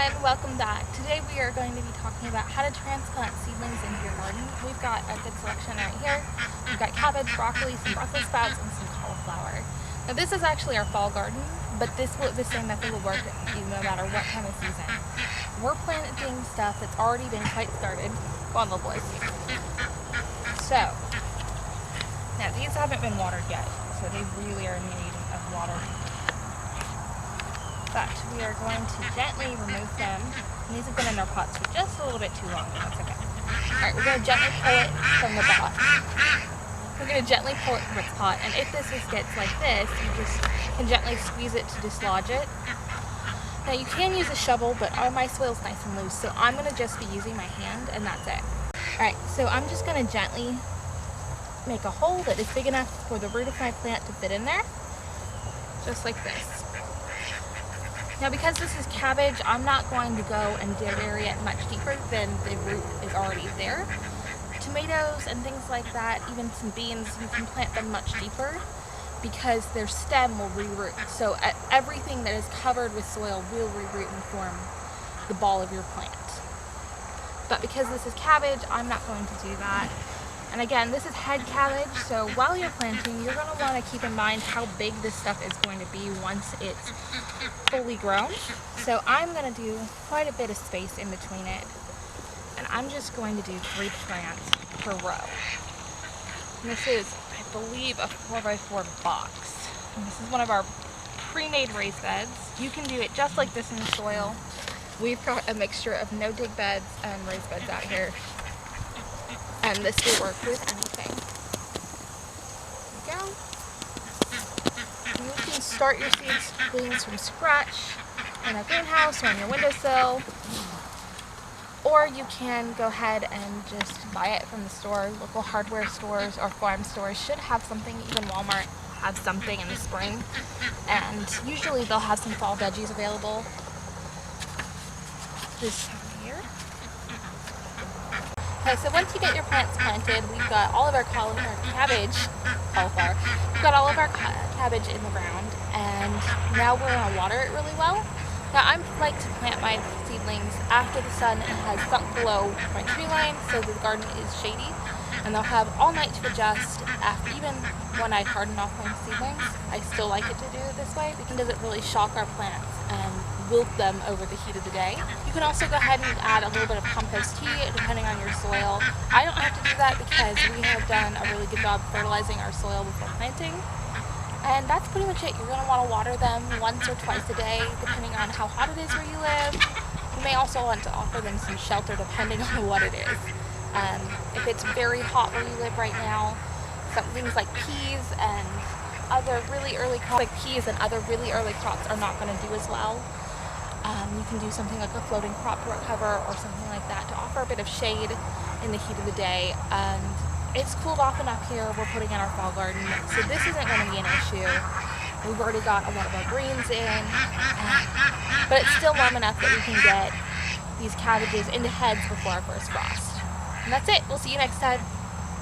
everyone, welcome back. Today we are going to be talking about how to transplant seedlings into your garden. We've got a good selection right here. We've got cabbage, broccoli, some Brussels sprouts, and some cauliflower. Now this is actually our fall garden, but the same method will work no matter what time of season. We're planting stuff that's already been quite started. Go on, little boys. So, now these haven't been watered yet, so they really are in need of water. But we are going to gently remove them. And these have been in our pots for just a little bit too long, but that's okay. Alright, we're going to gently pull it from the pot. We're going to gently pull it from its pot, and if this gets like this, you just can gently squeeze it to dislodge it. Now you can use a shovel, but my soil's nice and loose, so I'm going to just be using my hand, and that's it. Alright, so I'm just going to gently make a hole that is big enough for the root of my plant to fit in there. Just like this. Now because this is cabbage, I'm not going to go and bury it much deeper than the root is already there. Tomatoes and things like that, even some beans, you can plant them much deeper because their stem will reroot. So everything that is covered with soil will reroot and form the ball of your plant. But because this is cabbage, I'm not going to do that. And again, this is head cabbage, so while you're planting, you're going to want to keep in mind how big this stuff is going to be once it's fully grown. So I'm going to do quite a bit of space in between it. And I'm just going to do 3 plants per row. And this is, I believe, a 4x4 box. And this is one of our pre-made raised beds. You can do it just like this in the soil. We've got a mixture of no-dig beds and raised beds out here. And this will work with anything. There you go. You can start your seedlings from scratch in a greenhouse or on your windowsill. Or you can go ahead and just buy it from the store. Local hardware stores or farm stores should have something. Even Walmart has something in the spring. And usually they'll have some fall veggies available this time of year. Okay, so once you get your plants planted, we've got all of our cabbage, cauliflower, we've got all of our cabbage in the ground, and now we're going to water it really well. Now I like to plant my seedlings after the sun has sunk below my tree line so the garden is shady, and they'll have all night to adjust. Even when I harden off my seedlings, I still like it to do it this way because it doesn't really shock our plants and wilt them over the heat of the day. You can also go ahead and add a little bit of compost tea depending on your soil. I don't have to do that because we have done a really good job fertilizing our soil before planting. And that's pretty much it. You're going to want to water them once or twice a day depending on how hot it is where you live. You may also want to offer them some shelter depending on what it is. If it's very hot where you live right now, some things like peas and other really early crops are not going to do as well. You can do something like a floating crop cover or something like that to offer a bit of shade in the heat of the day. And it's cooled off enough here we're putting in our fall garden, so this isn't going to be an issue. We've already got a lot of our greens in, but it's still warm enough that we can get these cabbages into heads before our first frost. And that's it. We'll see you next time.